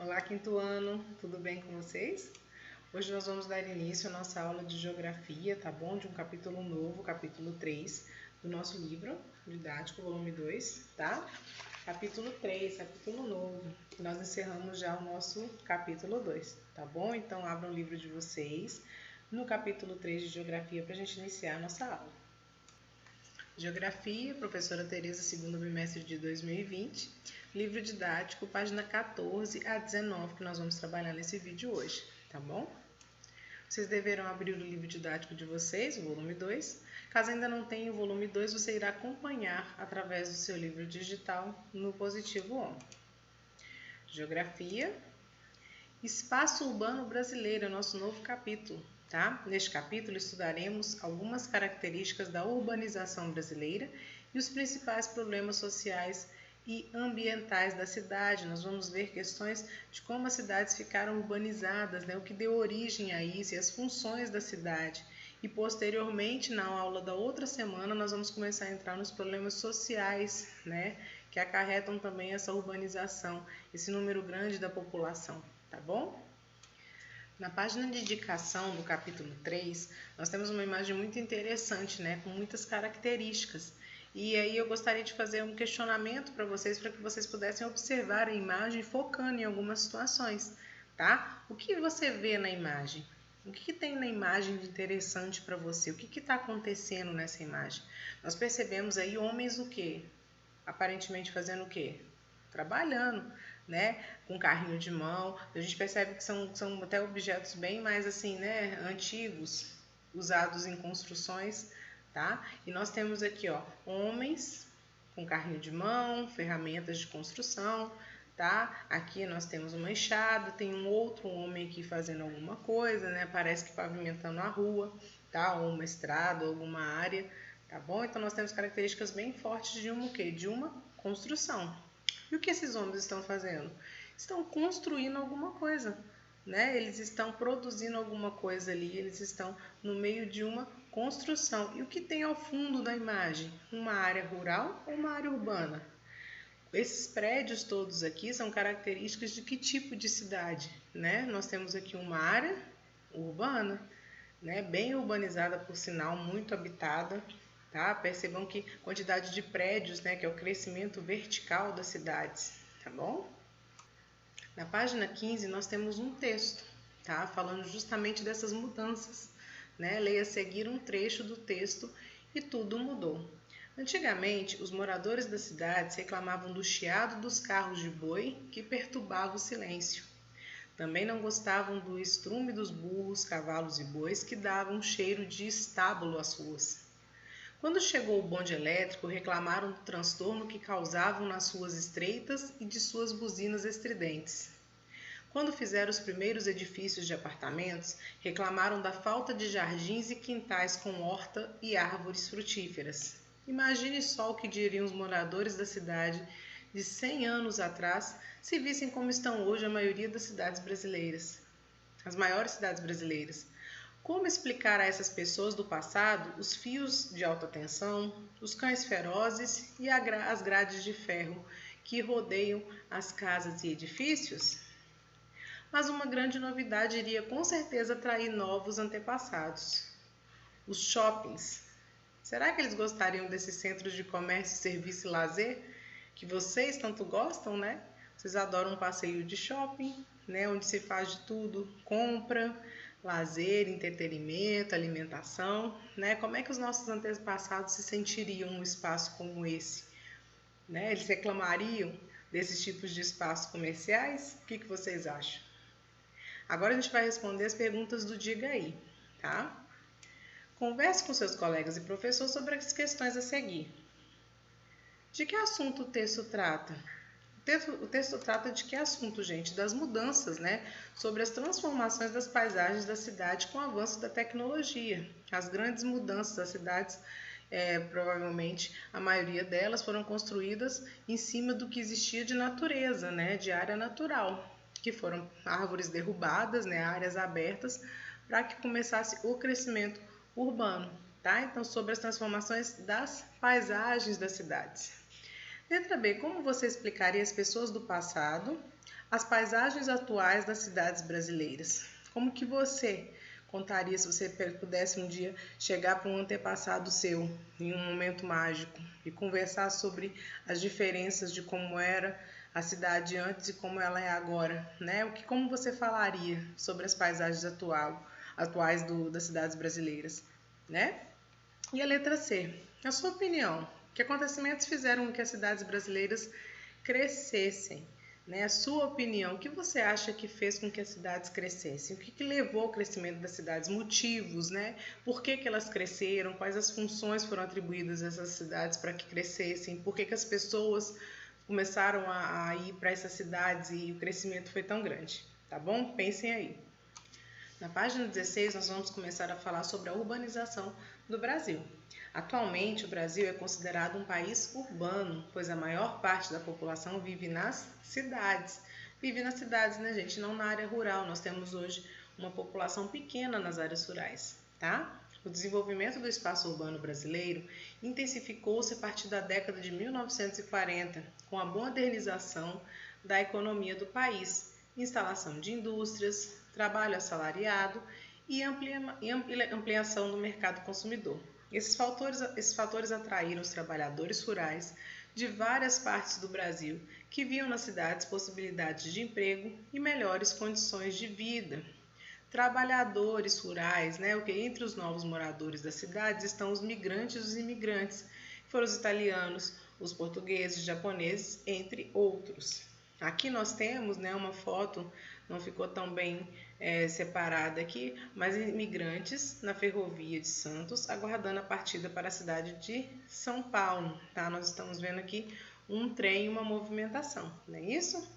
Olá, quinto ano, tudo bem com vocês? Hoje nós vamos dar início à nossa aula de geografia, tá bom? De um capítulo novo, capítulo 3 do nosso livro didático, volume 2, tá? Capítulo 3, capítulo novo. Nós encerramos já o nosso capítulo 2, tá bom? Então abram o livro de vocês no capítulo 3 de geografia para a gente iniciar a nossa aula. Geografia, professora Tereza, segundo bimestre de 2020, livro didático, página 14 a 19, que nós vamos trabalhar nesse vídeo hoje, tá bom? Vocês deverão abrir o livro didático de vocês, o volume 2. Caso ainda não tenha o volume 2, você irá acompanhar através do seu livro digital no positivo 1. Geografia, espaço urbano brasileiro é o nosso novo capítulo. Tá? Neste capítulo estudaremos algumas características da urbanização brasileira e os principais problemas sociais e ambientais da cidade. Nós vamos ver questões de como as cidades ficaram urbanizadas, né? O que deu origem a isso e as funções da cidade. E posteriormente, na aula da outra semana, nós vamos começar a entrar nos problemas sociais, né? Que acarretam também essa urbanização, esse número grande da população, tá bom? Na página de indicação do capítulo 3, nós temos uma imagem muito interessante, né, com muitas características. E aí eu gostaria de fazer um questionamento para que vocês pudessem observar a imagem focando em algumas situações, tá? O que você vê na imagem? O que tem na imagem de interessante para você? O que está acontecendo nessa imagem? Nós percebemos aí homens o quê? Aparentemente fazendo o quê? Trabalhando, né? Com carrinho de mão. A gente percebe que são até objetos bem mais assim, né? Antigos, usados em construções, tá? E nós temos aqui, ó, homens com carrinho de mão, ferramentas de construção, tá? Aqui nós temos uma enxada, tem um outro homem aqui fazendo alguma coisa, né? Parece que pavimentando a rua, tá? Ou uma estrada, ou alguma área, tá bom? Então nós temos características bem fortes de uma o quê? De uma construção. E o que esses homens estão fazendo? Estão construindo alguma coisa, né? Eles estão produzindo alguma coisa ali, eles estão no meio de uma construção. E o que tem ao fundo da imagem? Uma área rural ou uma área urbana? Esses prédios todos aqui são características de que tipo de cidade, né? Nós temos aqui uma área urbana, né? Bem urbanizada, por sinal, muito habitada, tá? Percebam que quantidade de prédios, né? Que é o crescimento vertical das cidades, tá bom? Na página 15 nós temos um texto, tá? Falando justamente dessas mudanças, né? Leia a seguir um trecho do texto e tudo mudou. Antigamente, os moradores das cidades reclamavam do chiado dos carros de boi que perturbava o silêncio. Também não gostavam do estrume dos burros, cavalos e bois que davam um cheiro de estábulo às ruas. Quando chegou o bonde elétrico, reclamaram do transtorno que causavam nas ruas estreitas e de suas buzinas estridentes. Quando fizeram os primeiros edifícios de apartamentos, reclamaram da falta de jardins e quintais com horta e árvores frutíferas. Imagine só o que diriam os moradores da cidade de 100 anos atrás se vissem como estão hoje a maioria das cidades brasileiras, as maiores cidades brasileiras. Como explicar a essas pessoas do passado os fios de alta tensão, os cães ferozes e as grades de ferro que rodeiam as casas e edifícios? Mas uma grande novidade iria com certeza atrair novos antepassados. Os shoppings. Será que eles gostariam desses centros de comércio, serviço e lazer que vocês tanto gostam, né? Vocês adoram um passeio de shopping, né? Onde se faz de tudo, compra, lazer, entretenimento, alimentação, né? Como é que os nossos antepassados se sentiriam num espaço como esse? Né? Eles reclamariam desses tipos de espaços comerciais? O que vocês acham? Agora a gente vai responder as perguntas do Diga Aí, tá? Converse com seus colegas e professor sobre as questões a seguir. De que assunto o texto trata? O texto trata de que assunto, gente? Das mudanças, né? Sobre as transformações das paisagens da cidade com o avanço da tecnologia. As grandes mudanças das cidades, provavelmente a maioria delas foram construídas em cima do que existia de natureza, né? De área natural, que foram árvores derrubadas, né? Áreas abertas, para que começasse o crescimento urbano, tá? Então, sobre as transformações das paisagens das cidades. Letra B. Como você explicaria às pessoas do passado as paisagens atuais das cidades brasileiras? Como que você contaria se você pudesse um dia chegar para um antepassado seu em um momento mágico e conversar sobre as diferenças de como era a cidade antes e como ela é agora, né? Como você falaria sobre as paisagens atuais das cidades brasileiras, né? E a letra C. Na sua opinião, que acontecimentos fizeram com que as cidades brasileiras crescessem? Né? A sua opinião, o que você acha que fez com que as cidades crescessem? O que levou ao crescimento das cidades? Motivos, né? Por que elas cresceram? Quais as funções foram atribuídas a essas cidades para que crescessem? Por que as pessoas começaram a ir para essas cidades e o crescimento foi tão grande? Tá bom? Pensem aí. Na página 16, nós vamos começar a falar sobre a urbanização do Brasil. Atualmente, o Brasil é considerado um país urbano, pois a maior parte da população vive nas cidades. Vive nas cidades, né, gente? Não na área rural. Nós temos hoje uma população pequena nas áreas rurais, tá? O desenvolvimento do espaço urbano brasileiro intensificou-se a partir da década de 1940, com a modernização da economia do país, instalação de indústrias, trabalho assalariado e ampliação do mercado consumidor. Esses fatores atraíram os trabalhadores rurais de várias partes do Brasil, que viam nas cidades possibilidades de emprego e melhores condições de vida. Trabalhadores rurais, né? Entre os novos moradores das cidades estão os migrantes e os imigrantes, que foram os italianos, os portugueses, os japoneses, entre outros. Aqui nós temos, né, uma foto, não ficou tão bem separada aqui, mas imigrantes na ferrovia de Santos, aguardando a partida para a cidade de São Paulo. Tá? Nós estamos vendo aqui um trem e uma movimentação, não é isso?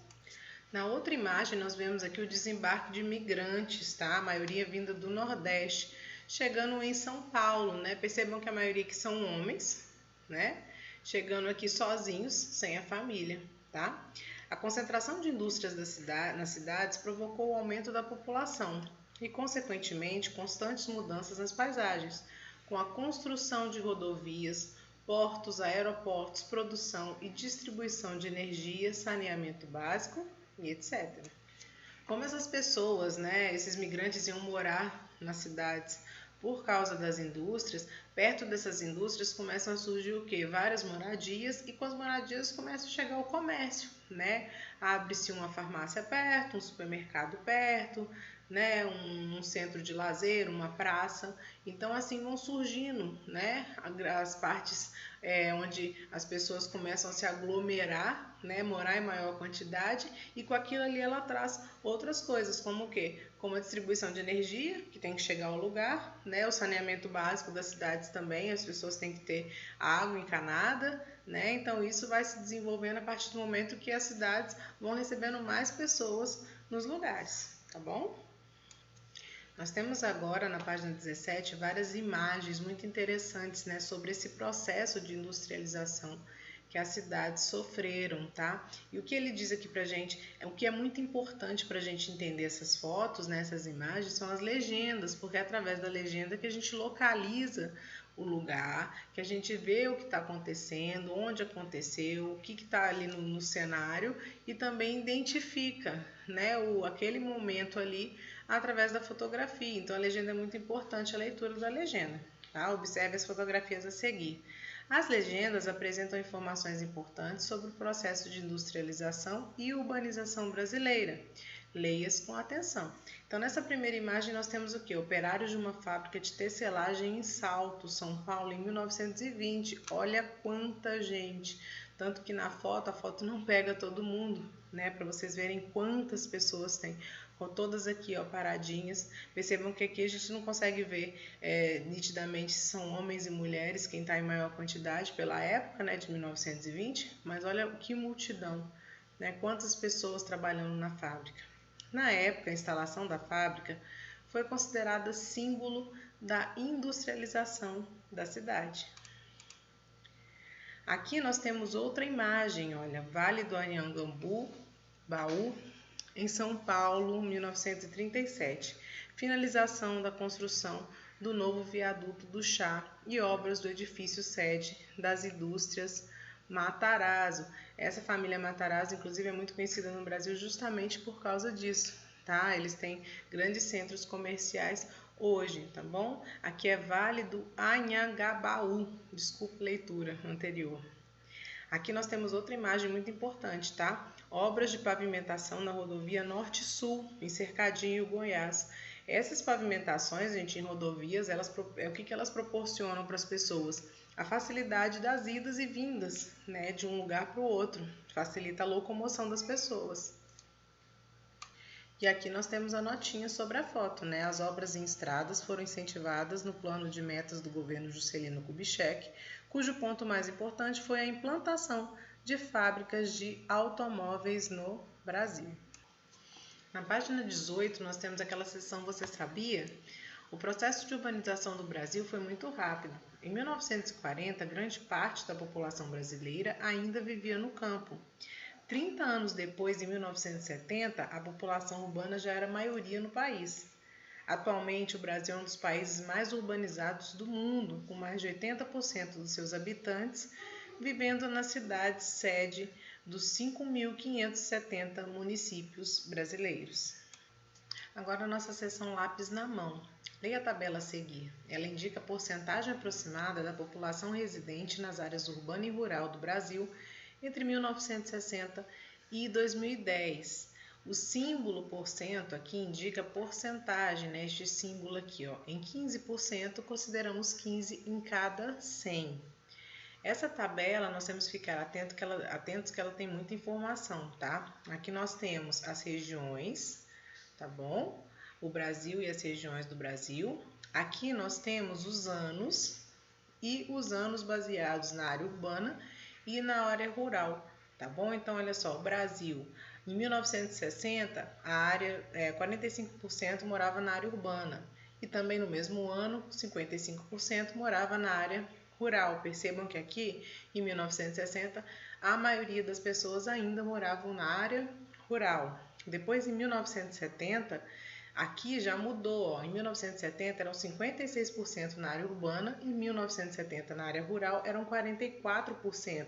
Na outra imagem, nós vemos aqui o desembarque de imigrantes, tá? A maioria vinda do Nordeste, chegando em São Paulo, né? Percebam que a maioria aqui são homens, né? Chegando aqui sozinhos, sem a família, tá? A concentração de indústrias nas cidades provocou o aumento da população e, consequentemente, constantes mudanças nas paisagens, com a construção de rodovias, portos, aeroportos, produção e distribuição de energia, saneamento básico e etc. Como essas pessoas, né, esses migrantes iam morar nas cidades por causa das indústrias, perto dessas indústrias começam a surgir o quê? Várias moradias, e com as moradias começa a chegar o comércio, né? Abre-se uma farmácia perto, um supermercado perto, né? Um centro de lazer, uma praça. Então assim vão surgindo, né? As partes onde as pessoas começam a se aglomerar, né? Morar em maior quantidade, e com aquilo ali ela traz outras coisas, como o quê? Como a distribuição de energia, que tem que chegar ao lugar, né? O saneamento básico das cidades também, as pessoas têm que ter água encanada, né? Então isso vai se desenvolvendo a partir do momento que as cidades vão recebendo mais pessoas nos lugares, tá bom? Nós temos agora na página 17 várias imagens muito interessantes, né, sobre esse processo de industrialização que as cidades sofreram, tá? E o que ele diz aqui pra gente, o que é muito importante pra gente entender essas fotos, né, essas imagens, são as legendas, porque é através da legenda que a gente localiza o lugar, que a gente vê o que está acontecendo, onde aconteceu, o que está ali no cenário, e também identifica, né, aquele momento ali através da fotografia. Então a legenda é muito importante, a leitura da legenda. Tá? Observe as fotografias a seguir. As legendas apresentam informações importantes sobre o processo de industrialização e urbanização brasileira. Leia-as com atenção. Então, nessa primeira imagem, nós temos o quê? Operários de uma fábrica de tecelagem em Salto, São Paulo, em 1920. Olha quanta gente! Tanto que na foto, a foto não pega todo mundo, né? Para vocês verem quantas pessoas tem. Com todas aqui, ó, paradinhas. Percebam que aqui a gente não consegue ver nitidamente se são homens e mulheres, quem está em maior quantidade pela época, né, de 1920. Mas olha que multidão, né? Quantas pessoas trabalhando na fábrica. Na época, a instalação da fábrica foi considerada símbolo da industrialização da cidade. Aqui nós temos outra imagem, olha, Vale do Anhangabaú, em São Paulo, 1937. Finalização da construção do novo viaduto do Chá e obras do edifício sede das indústrias Matarazzo. Essa família Matarazzo, inclusive, é muito conhecida no Brasil justamente por causa disso, tá? Eles têm grandes centros comerciais hoje, tá bom? Aqui é Vale do Anhangabaú, desculpa a leitura anterior. Aqui nós temos outra imagem muito importante, tá? Obras de pavimentação na rodovia Norte-Sul, em Cercadinho, Goiás. Essas pavimentações, gente, em rodovias, o que elas proporcionam para as pessoas? A facilidade das idas e vindas, né, de um lugar para o outro. Facilita a locomoção das pessoas. E aqui nós temos a notinha sobre a foto, né? As obras em estradas foram incentivadas no plano de metas do governo Juscelino Kubitschek, cujo ponto mais importante foi a implantação de fábricas de automóveis no Brasil. Na página 18, nós temos aquela seção Você Sabia? O processo de urbanização do Brasil foi muito rápido. Em 1940, grande parte da população brasileira ainda vivia no campo. 30 anos depois, em 1970, a população urbana já era maioria no país. Atualmente, o Brasil é um dos países mais urbanizados do mundo, com mais de 80% dos seus habitantes vivendo nas cidades sede dos 5.570 municípios brasileiros. Agora, a nossa seção Lápis na Mão. Leia a tabela a seguir. Ela indica a porcentagem aproximada da população residente nas áreas urbana e rural do Brasil entre 1960 e 2010. O símbolo porcento aqui indica porcentagem, né? Este símbolo aqui, ó, em 15%, consideramos 15 em cada 100. Essa tabela nós temos que ficar atentos que ela tem muita informação, tá? Aqui nós temos as regiões, tá bom? O Brasil e as regiões do Brasil. Aqui nós temos os anos e os anos baseados na área urbana e na área rural, tá bom? Então, olha só, o Brasil, em 1960, a área 45% morava na área urbana e também no mesmo ano, 55% morava na área rural. Percebam que aqui, em 1960, a maioria das pessoas ainda moravam na área rural. Depois, em 1970, aqui já mudou, ó. Em 1970 eram 56% na área urbana e em 1970 na área rural eram 44%.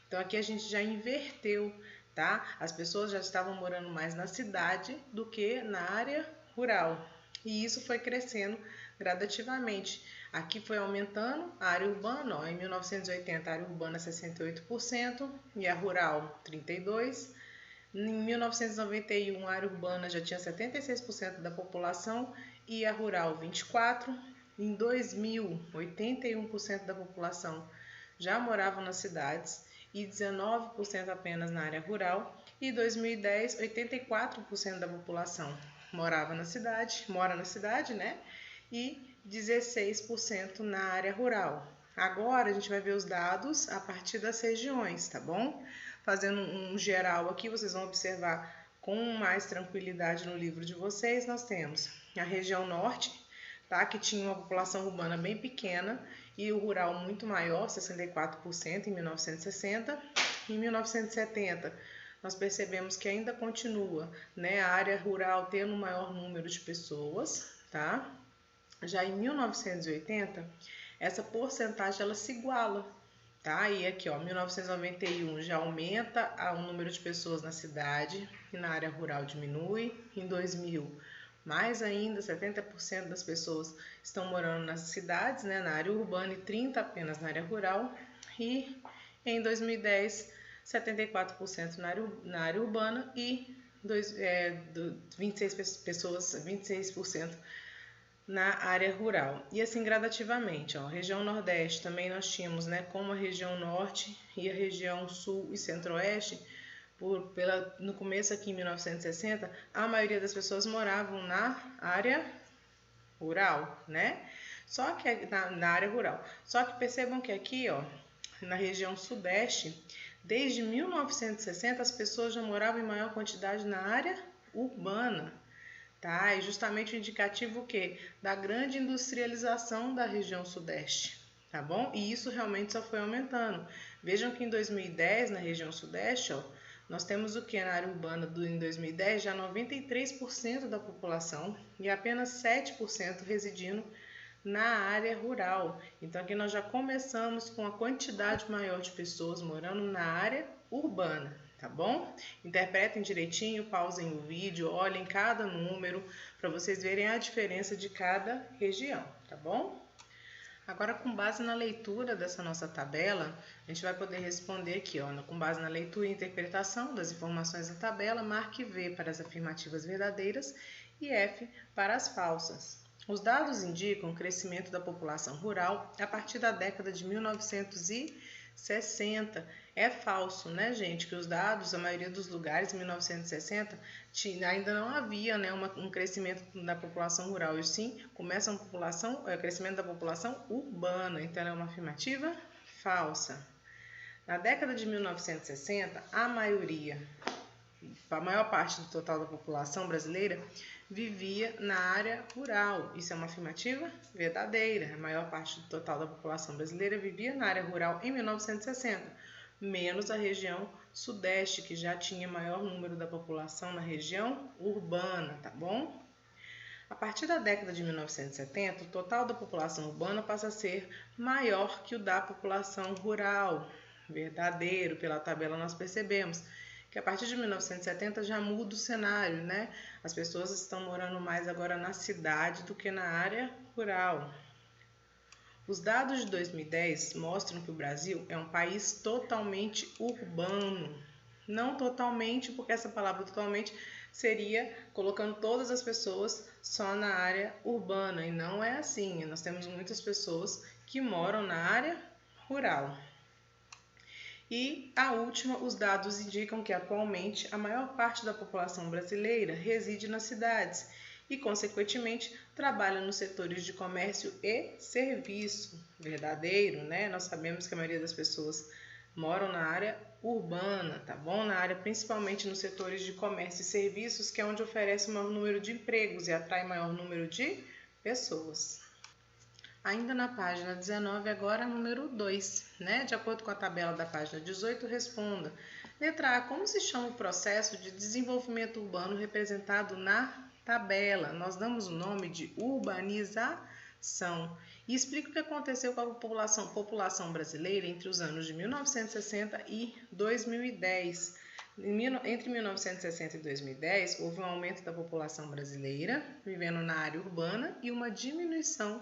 Então aqui a gente já inverteu, tá? As pessoas já estavam morando mais na cidade do que na área rural. E isso foi crescendo gradativamente. Aqui foi aumentando a área urbana, ó. Em 1980 a área urbana 68% e a rural 32%. Em 1991, a área urbana já tinha 76% da população e a rural 24%. Em 2000, 81% da população já morava nas cidades e 19% apenas na área rural. E em 2010, 84% da população mora na cidade, né? E 16% na área rural. Agora a gente vai ver os dados a partir das regiões, tá bom? Fazendo um geral aqui, vocês vão observar com mais tranquilidade no livro de vocês. Nós temos a região norte, tá? Que tinha uma população urbana bem pequena e o rural muito maior, 64% em 1960. Em 1970, nós percebemos que ainda continua, né, a área rural tendo um maior número de pessoas, tá? Já em 1980, essa porcentagem ela se iguala, tá? E aqui, ó, 1991 já aumenta o número de pessoas na cidade e na área rural diminui. Em 2000, mais ainda, 70% das pessoas estão morando nas cidades, né, na área urbana e 30% apenas na área rural. E em 2010, 74% na área urbana e 26% na área rural. E assim gradativamente, ó, região nordeste também nós tínhamos, né, como a região norte e a região sul e centro-oeste, no começo aqui em 1960, a maioria das pessoas moravam na área rural, né? Só que na área rural. Só que percebam que aqui, ó, na região sudeste, desde 1960 as pessoas já moravam em maior quantidade na área urbana. Tá? É justamente o indicativo que da grande industrialização da região sudeste, tá bom? E isso realmente só foi aumentando. Vejam que em 2010, na região sudeste, ó, nós temos o que na área urbana em 2010 já 93% da população e apenas 7% residindo na área rural. Então aqui nós já começamos com a quantidade maior de pessoas morando na área urbana, tá bom? Interpretem direitinho, pausem o vídeo, olhem cada número para vocês verem a diferença de cada região, tá bom? Agora, com base na leitura dessa nossa tabela, a gente vai poder responder aqui, ó, com base na leitura e interpretação das informações da tabela, marque V para as afirmativas verdadeiras e F para as falsas. Os dados indicam o crescimento da população rural a partir da década de 1960. É falso, né, gente, que os dados, a maioria dos lugares, em 1960, ainda não havia, né, um crescimento da população rural, e sim começa o crescimento da população urbana. Então, ela é uma afirmativa falsa. Na década de 1960, a maior parte do total da população brasileira vivia na área rural. Isso é uma afirmativa verdadeira. A maior parte do total da população brasileira vivia na área rural em 1960, menos a região sudeste, que já tinha maior número da população na região urbana, tá bom? A partir da década de 1970, o total da população urbana passa a ser maior que o da população rural. Verdadeiro, pela tabela nós percebemos que a partir de 1970 já muda o cenário, né? As pessoas estão morando mais agora na cidade do que na área rural. Os dados de 2010 mostram que o Brasil é um país totalmente urbano. Não totalmente, porque essa palavra totalmente seria colocando todas as pessoas só na área urbana, e não é assim. Nós temos muitas pessoas que moram na área rural. E a última, os dados indicam que atualmente a maior parte da população brasileira reside nas cidades e, consequentemente, trabalha nos setores de comércio e serviço. Verdadeiro, né? Nós sabemos que a maioria das pessoas moram na área urbana, tá bom? Na área, principalmente nos setores de comércio e serviços, que é onde oferece o maior número de empregos e atrai maior número de pessoas. Ainda na página 19, agora número 2, né? De acordo com a tabela da página 18, responda. Letra A, como se chama o processo de desenvolvimento urbano representado na tabela? Nós damos o nome de urbanização. E explica o que aconteceu com a população brasileira entre os anos de 1960 e 2010. Entre 1960 e 2010, houve um aumento da população brasileira vivendo na área urbana e uma diminuição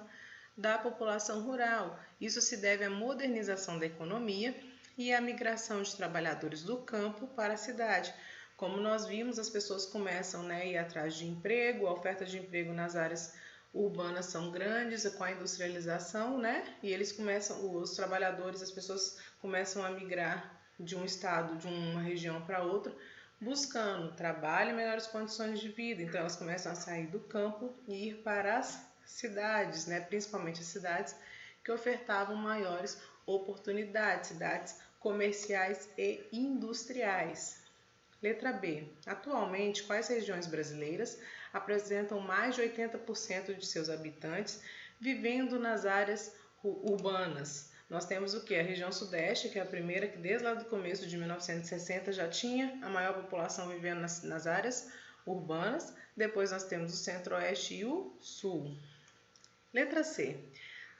da população rural. Isso se deve à modernização da economia e à migração de trabalhadores do campo para a cidade. Como nós vimos, as pessoas começam, né, a ir atrás de emprego, a oferta de emprego nas áreas urbanas são grandes com a industrialização, né? E os trabalhadores, as pessoas começam a migrar de um estado, de uma região para outra, buscando trabalho e melhores condições de vida. Então elas começam a sair do campo e ir para as cidades, né? Principalmente as cidades que ofertavam maiores oportunidades, cidades comerciais e industriais. Letra B. Atualmente, quais regiões brasileiras apresentam mais de 80% de seus habitantes vivendo nas áreas urbanas? Nós temos o que? A região sudeste, que é a primeira que desde lá do começo de 1960 já tinha a maior população vivendo nas áreas urbanas. Depois nós temos o centro-oeste e o sul. Letra C.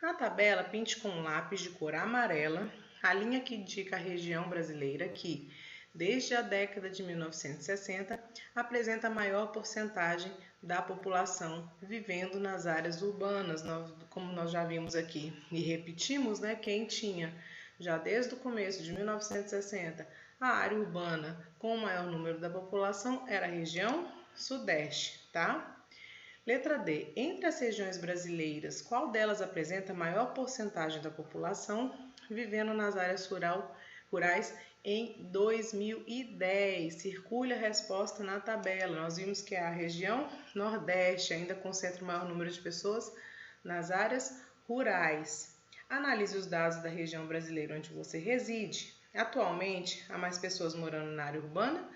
Na tabela, pinte com um lápis de cor amarela a linha que indica a região brasileira que, desde a década de 1960, apresenta a maior porcentagem da população vivendo nas áreas urbanas, como nós já vimos aqui. E repetimos, né, quem tinha já desde o começo de 1960 a área urbana com o maior número da população era a região sudeste, tá? Letra D. Entre as regiões brasileiras, qual delas apresenta a maior porcentagem da população vivendo nas áreas rurais em 2010? Circule a resposta na tabela. Nós vimos que é a região Nordeste, ainda concentra o maior número de pessoas nas áreas rurais. Analise os dados da região brasileira onde você reside. Atualmente, há mais pessoas morando na área urbana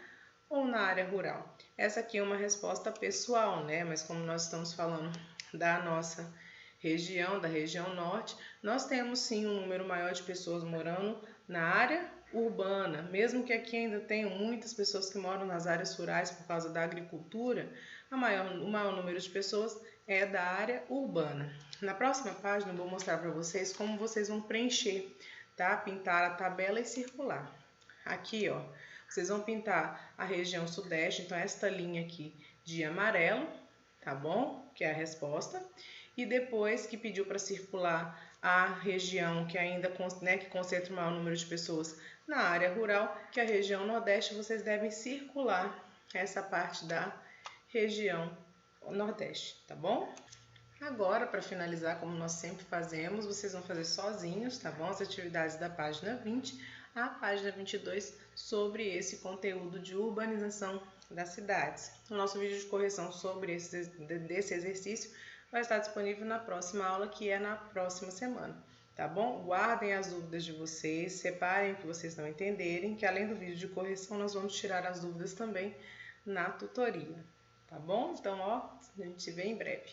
ou na área rural? Essa aqui é uma resposta pessoal, né? Mas como nós estamos falando da nossa região, da região norte, nós temos sim um número maior de pessoas morando na área urbana. Mesmo que aqui ainda tenham muitas pessoas que moram nas áreas rurais por causa da agricultura, o maior número de pessoas é da área urbana. Na próxima página eu vou mostrar para vocês como vocês vão preencher, tá? Pintar a tabela e circular. Aqui, ó, vocês vão pintar a região sudeste, então esta linha aqui de amarelo, tá bom? Que é a resposta. E depois que pediu para circular a região que ainda que concentra o maior número de pessoas na área rural, que é a região nordeste, vocês devem circular essa parte da região nordeste, tá bom? Agora, para finalizar, como nós sempre fazemos, vocês vão fazer sozinhos, tá bom? As atividades da página 20 à página 22 sobre esse conteúdo de urbanização das cidades. O nosso vídeo de correção sobre desse exercício vai estar disponível na próxima aula, que é na próxima semana, tá bom? Guardem as dúvidas de vocês, separem o que vocês não entenderem, que além do vídeo de correção, nós vamos tirar as dúvidas também na tutoria, tá bom? Então, ó, a gente se vê em breve.